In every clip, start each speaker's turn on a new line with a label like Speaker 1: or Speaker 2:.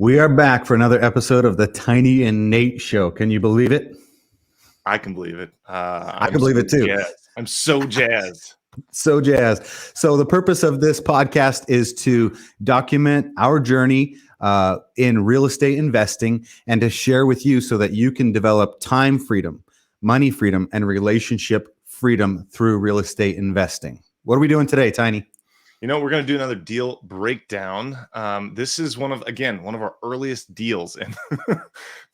Speaker 1: We are back for another episode of the Tiny and Nate Show. Can you believe it?
Speaker 2: I can believe it.
Speaker 1: I can believe it too.
Speaker 2: Jazzed. I'm so jazzed.
Speaker 1: So jazzed. So the purpose of this podcast is to document our journey in real estate investing and to share with you so that you can develop time freedom, money freedom, and relationship freedom through real estate investing. What are we doing today, Tiny?
Speaker 2: We're going to do another deal breakdown. This is one of our earliest deals. And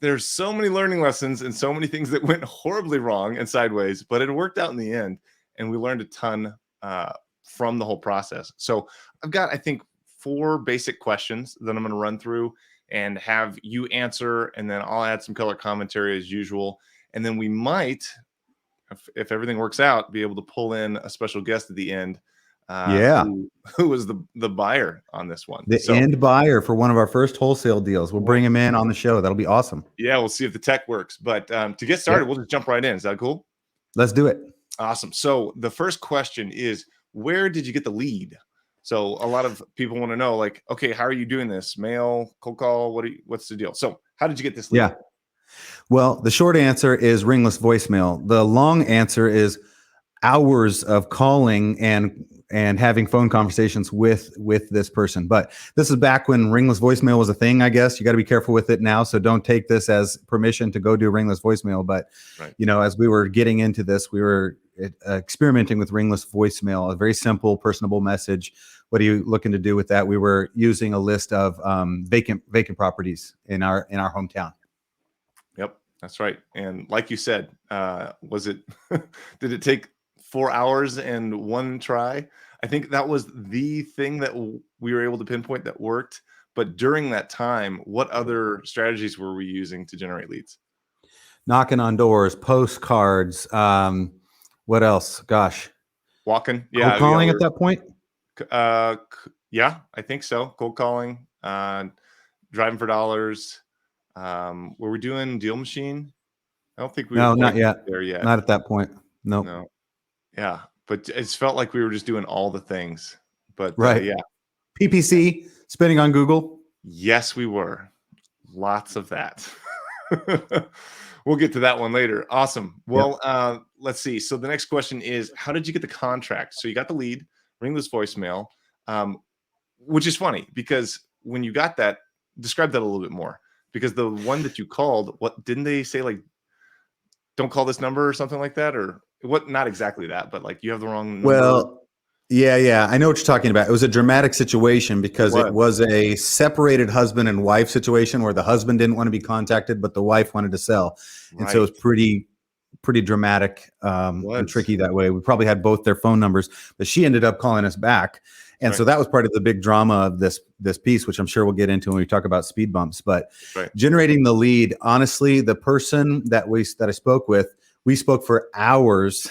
Speaker 2: there's so many learning lessons and so many things that went horribly wrong and sideways, but it worked out in the end. And we learned a ton from the whole process. So I've got, I think, 4 basic questions that I'm going to run through and have you answer. And then I'll add some color commentary as usual. And then we might, if everything works out, be able to pull in a special guest at the end. Who was the buyer on this one?
Speaker 1: The end buyer for one of our first wholesale deals. We'll bring him in on the show. That'll be awesome.
Speaker 2: Yeah, we'll see if the tech works. But to get started, we'll just jump right in. Is that cool?
Speaker 1: Let's do it.
Speaker 2: Awesome. So the first question is, where did you get the lead? So a lot of people want to know, like, okay, how are you doing this? Mail, cold call? What's the deal? So how did you get this lead?
Speaker 1: Yeah. Well, the short answer is ringless voicemail. The long answer is hours of calling and having phone conversations with this person. But this is back when ringless voicemail was a thing, I guess. You got to be careful with it now. So don't take this as permission to go do ringless voicemail. But, as we were getting into this, we were experimenting with ringless voicemail, a very simple, personable message. What are you looking to do with that? We were using a list of vacant properties in our hometown.
Speaker 2: Yep, that's right. And like you said, did it take 4 hours and 1 try? I think that was the thing that we were able to pinpoint that worked. But during that time, what other strategies were we using to generate leads?
Speaker 1: Knocking on doors, postcards. What else? Gosh.
Speaker 2: Walking.
Speaker 1: Yeah. Cold calling at that point?
Speaker 2: Yeah, I think so. Cold calling, driving for dollars. Were we doing Deal Machine? I don't think we were.
Speaker 1: No, not yet.
Speaker 2: There yet.
Speaker 1: Not at that point. Nope.
Speaker 2: No. Yeah, but it's felt like we were just doing all the things. But
Speaker 1: right. PPC, spending on Google.
Speaker 2: Yes, we were. Lots of that. We'll get to that one later. Awesome. Well, let's see. So the next question is, how did you get the contract? So you got the lead, ringless voicemail, which is funny because when you got that, describe that a little bit more. Because the one that you called, what didn't they say, like, don't call this number or something like that? Or what? Not exactly that, but like you have the wrong number.
Speaker 1: Well, yeah. I know what you're talking about. It was a dramatic situation because it was a separated husband and wife situation where the husband didn't want to be contacted, but the wife wanted to sell. And so it was pretty dramatic and tricky that way. We probably had both their phone numbers, but she ended up calling us back. And so that was part of the big drama of this piece, which I'm sure we'll get into when we talk about speed bumps. But generating the lead, honestly, the person that I spoke with, we spoke for hours.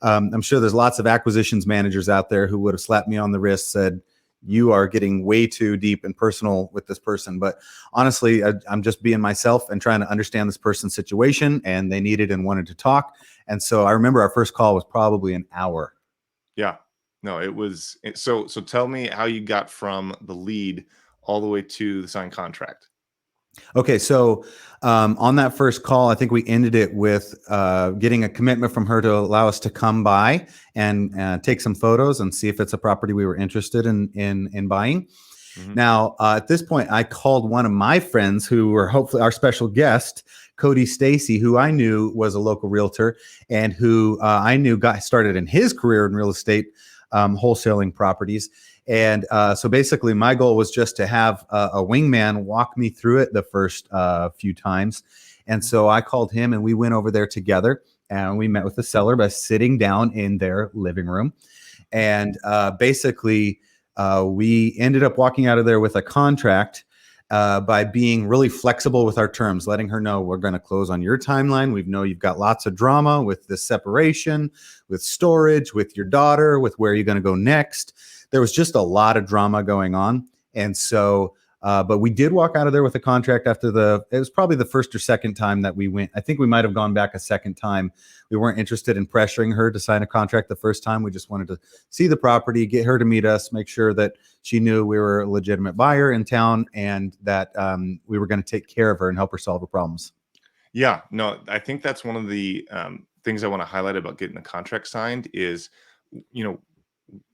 Speaker 1: I'm sure there's lots of acquisitions managers out there who would have slapped me on the wrist, said, you are getting way too deep and personal with this person. But honestly, I'm just being myself and trying to understand this person's situation, and they needed and wanted to talk. And so I remember our first call was probably an hour.
Speaker 2: Yeah. No, it was. So tell me how you got from the lead all the way to the signed contract.
Speaker 1: Okay, so on that first call, I think we ended it with getting a commitment from her to allow us to come by and take some photos and see if it's a property we were interested in buying. Mm-hmm. Now, at this point, I called one of my friends who were hopefully our special guest, Cody Stacy, who I knew was a local realtor and who I knew got started in his career in real estate, wholesaling properties. And so basically my goal was just to have a wingman walk me through it the first few times. And so I called him and we went over there together and we met with the seller by sitting down in their living room. And basically we ended up walking out of there with a contract by being really flexible with our terms, letting her know we're going to close on your timeline. We know you've got lots of drama with this separation, with storage, with your daughter, with where you're going to go next. There was just a lot of drama going on. And so But we did walk out of there with a contract after it was probably the first or second time that we went. I think we might have gone back a second time. We weren't interested in pressuring her to sign a contract the first time. We just wanted to see the property, get her to meet us, make sure that she knew we were a legitimate buyer in town, and that we were going to take care of her and help her solve her problems.
Speaker 2: Yeah, no, I think that's one of the things I want to highlight about getting the contract signed is, you know,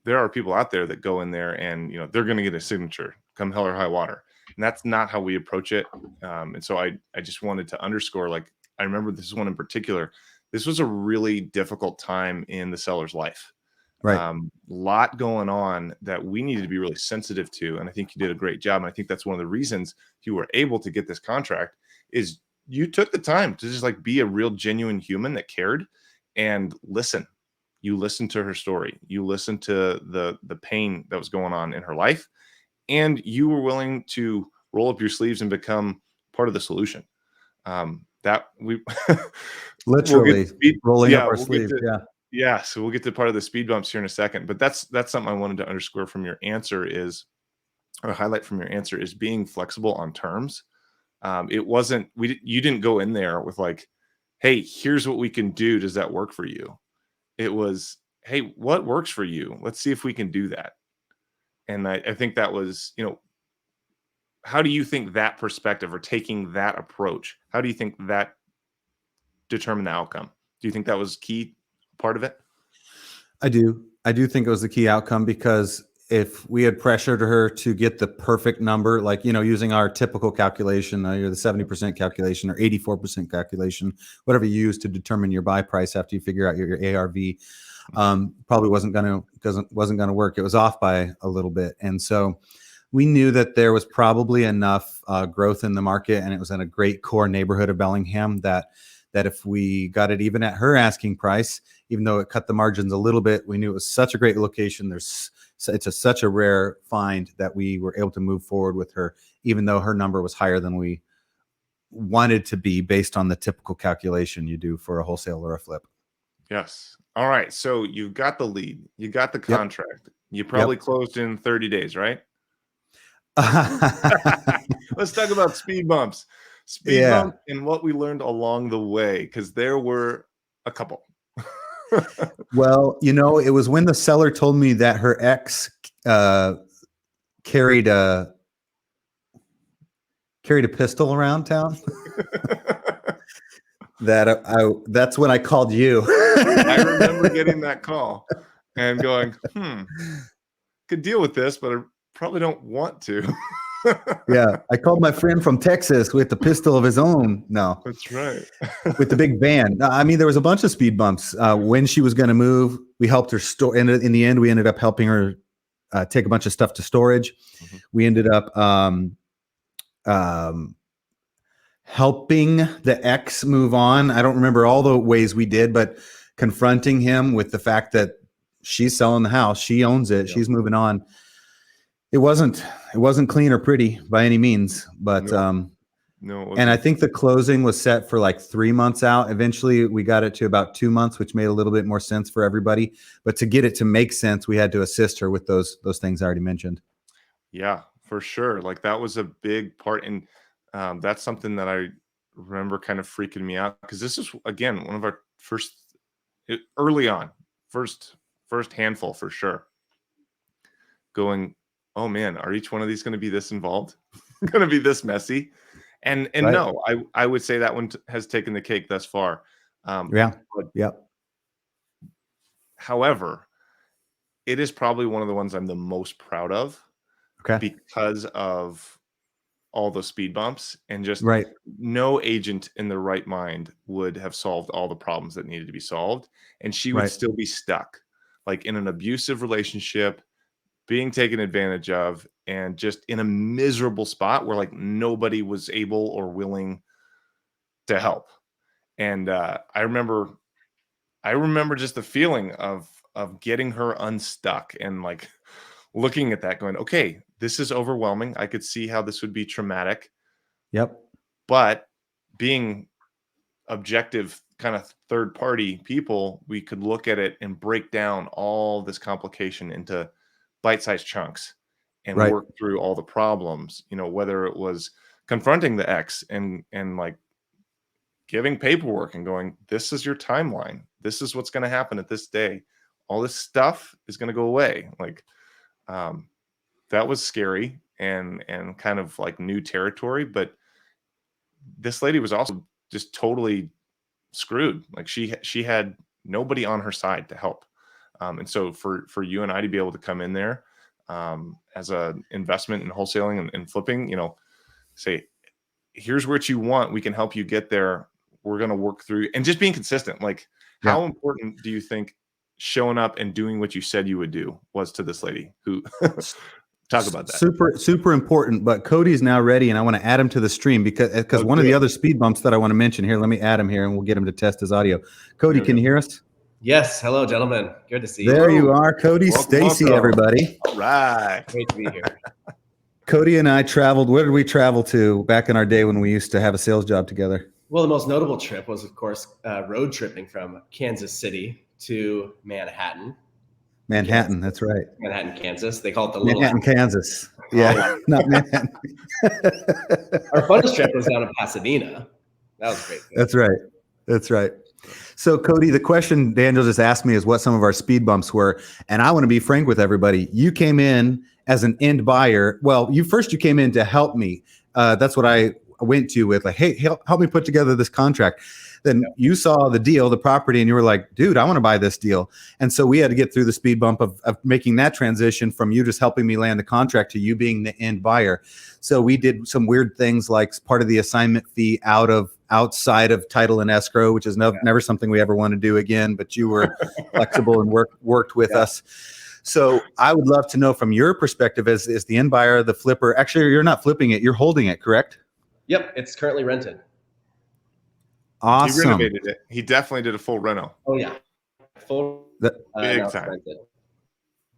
Speaker 2: there are people out there that go in there and, they're going to get a signature come hell or high water. And that's not how we approach it. And so I just wanted to underscore, like, I remember this one in particular. This was a really difficult time in the seller's life.
Speaker 1: Right.
Speaker 2: Lot going on that we needed to be really sensitive to. And I think you did a great job. And I think that's one of the reasons you were able to get this contract is you took the time to just like be a real genuine human that cared and listen. You listened to her story. You listened to the pain that was going on in her life, and you were willing to roll up your sleeves and become part of the solution. That we
Speaker 1: Literally rolling up our
Speaker 2: we'll get
Speaker 1: sleeves.
Speaker 2: to
Speaker 1: Yeah.
Speaker 2: yeah, so we'll get to part of the speed bumps here in a second. But that's something I wanted to underscore from your answer is, or highlight from your answer is being flexible on terms. It wasn't you didn't go in there with like, hey, here's what we can do. Does that work for you? It was, hey, what works for you? Let's see if we can do that. And I think that was, how do you think that perspective or taking that approach, how do you think that determined the outcome? Do you think that was key part of it?
Speaker 1: I do. I do think it was the key outcome, because if we had pressured her to get the perfect number, like, using our typical calculation, the 70% calculation or 84% calculation, whatever you use to determine your buy price after you figure out your ARV, probably wasn't going to work. It was off by a little bit. And so we knew that there was probably enough growth in the market, and it was in a great core neighborhood of Bellingham, that if we got it even at her asking price, even though it cut the margins a little bit, we knew it was such a great location. Such a rare find that we were able to move forward with her, even though her number was higher than we wanted to be based on the typical calculation you do for a wholesale or a flip.
Speaker 2: Yes. All right. So you got the lead, you got the
Speaker 1: Yep.
Speaker 2: contract. You probably
Speaker 1: Yep.
Speaker 2: closed in 30 days, right? Let's talk about speed bumps. Speed
Speaker 1: Yeah.
Speaker 2: bumps and what we learned along the way, because there were a couple.
Speaker 1: Well, it was when the seller told me that her ex carried a pistol around town that that's when I called you.
Speaker 2: I remember getting that call and going, could deal with this, but I probably don't want to.
Speaker 1: Yeah, I called my friend from Texas with the pistol of his own. No,
Speaker 2: That's right.
Speaker 1: with the big van. No, I mean, there was a bunch of speed bumps when she was going to move. We helped her store. And in the end, we ended up helping her take a bunch of stuff to storage.
Speaker 2: Mhm.
Speaker 1: We ended up helping the ex move on. I don't remember all the ways we did, but confronting him with the fact that she's selling the house, she owns it,
Speaker 2: Yep.
Speaker 1: she's moving on. It wasn't clean or pretty by any means, but
Speaker 2: No,
Speaker 1: and I think the closing was set for like 3 months out. Eventually we got it to about 2 months, which made a little bit more sense for everybody. But to get it to make sense, we had to assist her with those things I already mentioned.
Speaker 2: yeah, for sure. Like that was a big part. And that's something that I remember kind of freaking me out because this is again one of our early on, first handful for sure. Going, oh man, are each one of these going to be this involved? Going to be this messy? And
Speaker 1: Right.
Speaker 2: no, I would say that one has taken the cake thus far.
Speaker 1: Yeah.
Speaker 2: But
Speaker 1: Yeah.
Speaker 2: however, it is probably one of the ones I'm the most proud of
Speaker 1: Okay.
Speaker 2: because of all those speed bumps and just
Speaker 1: Right.
Speaker 2: no agent in their right mind would have solved all the problems that needed to be solved. And she would
Speaker 1: Right.
Speaker 2: still be stuck like in an abusive relationship, being taken advantage of, and just in a miserable spot where like nobody was able or willing to help. And I remember just the feeling of getting her unstuck and like looking at that going, okay, this is overwhelming. I could see how this would be traumatic,
Speaker 1: Yep.
Speaker 2: but being objective kind of third party people, we could look at it and break down all this complication into bite-sized chunks and
Speaker 1: Right.
Speaker 2: work through all the problems, whether it was confronting the ex and like giving paperwork and going, this is your timeline. This is what's going to happen at this day. All this stuff is going to go away. Like, that was scary and kind of like new territory. But this lady was also just totally screwed. Like she had nobody on her side to help. And so for you and I to be able to come in there as a investment in wholesaling and flipping, say, here's what you want. We can help you get there. We're going to work through, and just being consistent. Like, how important do you think showing up and doing what you said you would do was to this lady who talk about that?
Speaker 1: Super important. But Cody's now ready, and I want to add him to the stream because one of the other speed bumps that I want to mention here, let me add him here and we'll get him to test his audio. Cody, can you hear us?
Speaker 3: Yes. Hello, gentlemen. Good to see you.
Speaker 1: There you are, Cody. Stacy, everybody.
Speaker 2: All right.
Speaker 3: Great to be here.
Speaker 1: Cody and I traveled. Where did we travel to back in our day when we used to have a sales job together?
Speaker 3: Well, the most notable trip was, of course, road tripping from Kansas City to Manhattan.
Speaker 1: Manhattan, that's right.
Speaker 3: Manhattan, Kansas. They call it the
Speaker 1: Manhattan, Kansas. Yeah, not Manhattan.
Speaker 3: Our funnest trip was down in Pasadena. That was great.
Speaker 1: That's right. That's right. So, Cody, the question Daniel just asked me is what some of our speed bumps were. And I want to be frank with everybody. You came in as an end buyer. Well, you came in to help me. That's what I went to with, like, hey, help me put together this contract. Then you saw the deal, the property, and you were like, dude, I want to buy this deal. And so we had to get through the speed bump of making that transition from you just helping me land the contract to you being the end buyer. So we did some weird things like part of the assignment fee outside of title and escrow, which is never something we ever want to do again, but you were flexible and worked with us. So I would love to know from your perspective as the end buyer, the flipper. Actually, you're not flipping it, you're holding it, correct?
Speaker 3: Yep, it's currently rented.
Speaker 1: Awesome.
Speaker 2: He renovated it. He definitely did a full reno.
Speaker 3: Oh yeah, full
Speaker 2: big time.
Speaker 3: rented.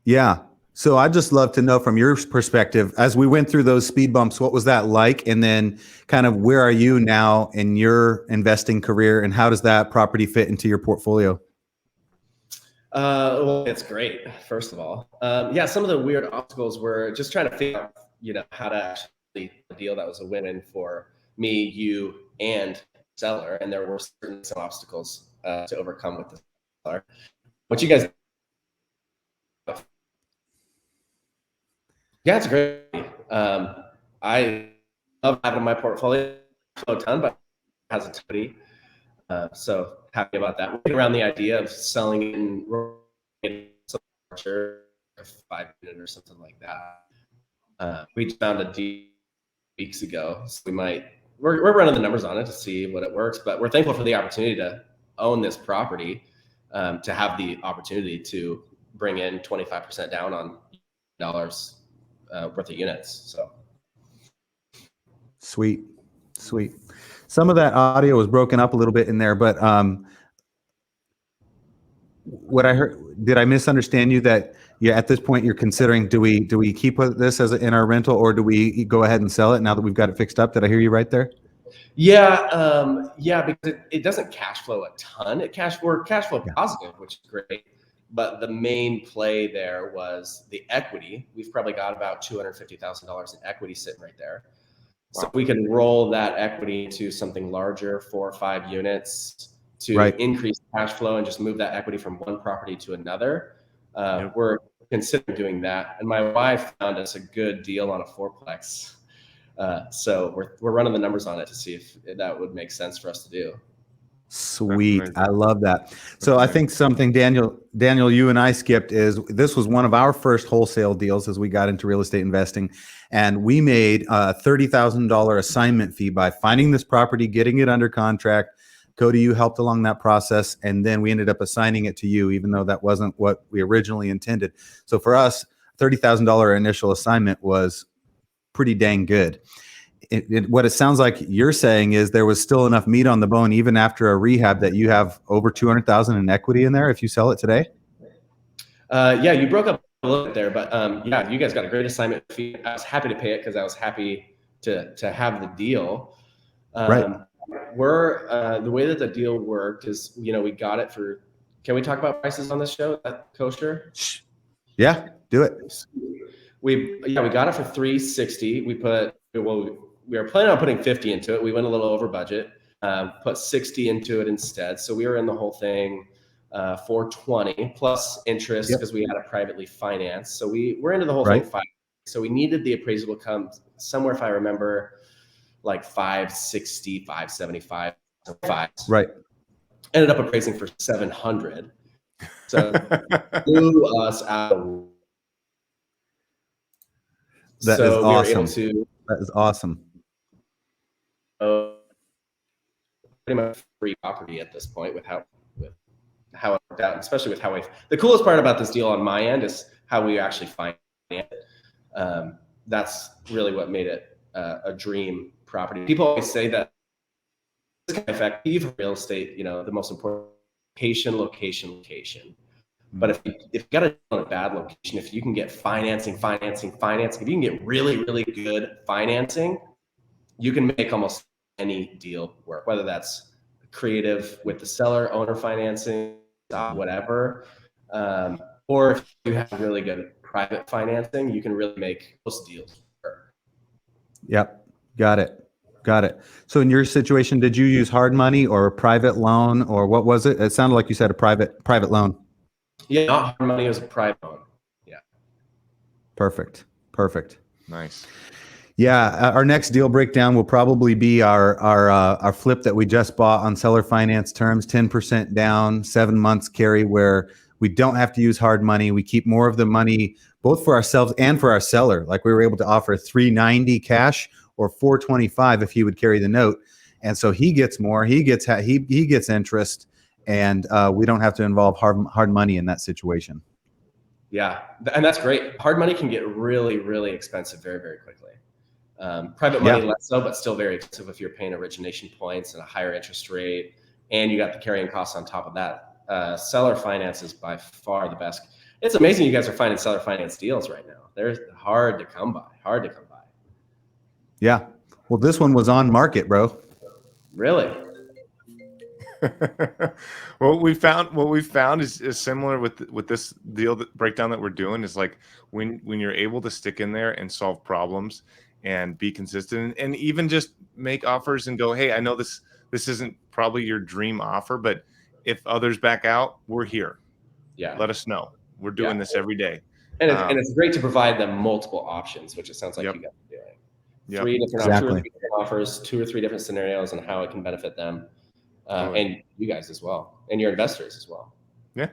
Speaker 1: Yeah. So I'd just love to know from your perspective, as we went through those speed bumps, what was that like? And then kind of where are you now in your investing career, and how does that property fit into your portfolio?
Speaker 3: Well, it's great. First of all, some of the weird obstacles were just trying to figure out, how to actually a deal that was a win-win for me, you, and seller. And there were some obstacles to overcome with the seller. What you guys? Yeah, it's great. I love having my portfolio a ton, but it has a totally. So happy about that. We're around the idea of selling in some larger 5 unit or something like that. We found a deal weeks ago, so we're running the numbers on it to see what it works. But we're thankful for the opportunity to own this property, to have the opportunity to bring in 25% down on dollars worth of units. So
Speaker 1: sweet. Some of that audio was broken up a little bit in there, but what I heard, did I misunderstand you that at this point you're considering, do we keep this in our rental, or do we go ahead and sell it now that we've got it fixed up? Did I hear you right there?
Speaker 3: Yeah, because it doesn't cash flow a ton. We're cash flow positive, which is great. But the main play there was the equity. We've probably got about $250,000 in equity sitting right there. Wow. So we can roll that equity to something larger, 4 or 5 units, to increase cash flow and just move that equity from one property to another. We're considering doing that. And my wife found us a good deal on a 4-plex. So we're running the numbers on it to see if that would make sense for us to do.
Speaker 1: Sweet. I love that. So I think something Daniel, you and I skipped is this was one of our first wholesale deals as we got into real estate investing. And we made a $30,000 assignment fee by finding this property, getting it under contract. Cody, you helped along that process. And then we ended up assigning it to you, even though that wasn't what we originally intended. So for us, $30,000 initial assignment was pretty dang good. What it sounds like you're saying is there was still enough meat on the bone, even after a rehab, that you have over 200,000 in equity in there if you sell it today.
Speaker 3: You broke up a little bit there, but you guys got a great assignment fee. I was happy to pay it because I was happy to have the deal. We're the way that the deal worked is, we got it for. Can we talk about prices on this show? Is that kosher?
Speaker 1: Yeah, do it.
Speaker 3: We got it for 360. We were planning on putting 50 into it. We went a little over budget. Put 60 into it instead. So we were in the whole thing 420 plus interest because we had it privately financed. So we're into the whole thing 5. So we needed the appraisal to come somewhere, if I remember, like 560, 575, 5.
Speaker 1: Right.
Speaker 3: Ended up appraising for 700. So blew us out.
Speaker 1: That is awesome. That is awesome.
Speaker 3: Pretty much free property at this point with how it worked out, especially with how the coolest part about this deal on my end is how we actually finance it. That's really what made it a dream property. People always say that it's kind of effective real estate, the most important location. But if you got to on a bad location, if you can get financing, if you can get really, really good financing, you can make almost any deal work, whether that's creative with the seller, owner financing, whatever. Or if you have really good private financing, you can really make most deals work.
Speaker 1: Yep. Got it. So in your situation, did you use hard money or a private loan, or what was it? It sounded like you said a private loan.
Speaker 3: Yeah, not hard money, it was a private loan. Yeah.
Speaker 1: Perfect.
Speaker 2: Nice.
Speaker 1: Yeah, our next deal breakdown will probably be our flip that we just bought on seller finance terms, 10% down, 7 months carry, where we don't have to use hard money. We keep more of the money both for ourselves and for our seller. Like we were able to offer $390 cash or $425 if he would carry the note, and so he gets more. He gets interest, and we don't have to involve hard money in that situation.
Speaker 3: Yeah, and that's great. Hard money can get really, really expensive very, very quickly. Private money less so, but still very expensive if you're paying origination points and a higher interest rate, and you got the carrying costs on top of that. Seller finance is by far the best. It's amazing you guys are finding seller finance deals right now. They're hard to come by.
Speaker 1: Yeah. Well, this one was on market, bro.
Speaker 3: Really?
Speaker 2: What we found is similar with this deal breakdown that we're doing is like when you're able to stick in there and solve problems and be consistent and even just make offers and go, hey, I know this isn't probably your dream offer, but if others back out, we're here.
Speaker 3: Yeah.
Speaker 2: Let us know. We're doing this every day.
Speaker 3: And it's great to provide them multiple options, which it sounds like you guys are doing.
Speaker 2: Yep.
Speaker 3: 3 different offers, 2 or 3 different scenarios and how it can benefit them. And you guys as well, and your investors as well.
Speaker 2: Yeah,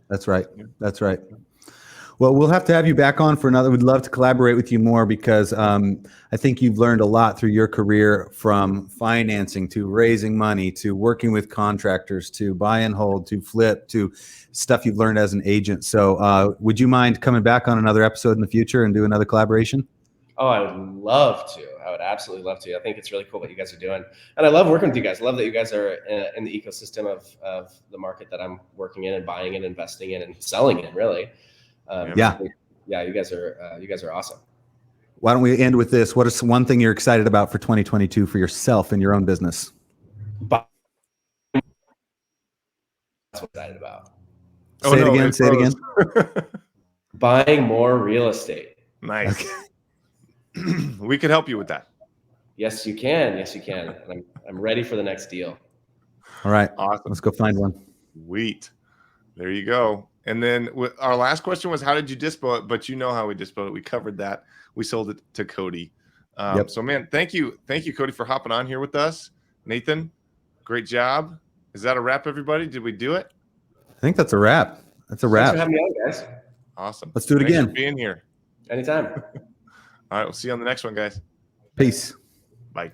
Speaker 1: that's right. Well, we'll have to have you back on for another. We'd love to collaborate with you more because I think you've learned a lot through your career, from financing to raising money to working with contractors to buy and hold to flip to stuff you've learned as an agent. So would you mind coming back on another episode in the future and do another collaboration?
Speaker 3: Oh, I would love to. I would absolutely love to. I think it's really cool what you guys are doing. And I love working with you guys. I love that you guys are in the ecosystem of the market that I'm working in and buying in, investing in, and selling in, really. Yeah, you guys are awesome.
Speaker 1: Why don't we end with this? What is one thing you're excited about for 2022 for yourself and your own business?
Speaker 3: That's what I'm excited about.
Speaker 1: Say it again.
Speaker 3: Buying more real estate.
Speaker 2: Nice. Okay. We could help you with that.
Speaker 3: Yes, you can. And I'm ready for the next deal.
Speaker 1: All right.
Speaker 2: Awesome.
Speaker 1: Let's go find one.
Speaker 2: Sweet. There you go. And then our last question was, how did you dispo it? But you know how we dispo it. We covered that. We sold it to Cody. So, man, thank you, Cody, for hopping on here with us. Nathan, great job. Is that a wrap, everybody? Did we do it?
Speaker 1: I think that's a wrap.
Speaker 3: Thanks for having me on, guys.
Speaker 2: Awesome.
Speaker 1: Let's do it again.
Speaker 2: Thanks for being here.
Speaker 3: Anytime.
Speaker 2: All right. We'll see you on the next one, guys.
Speaker 1: Peace.
Speaker 2: Bye.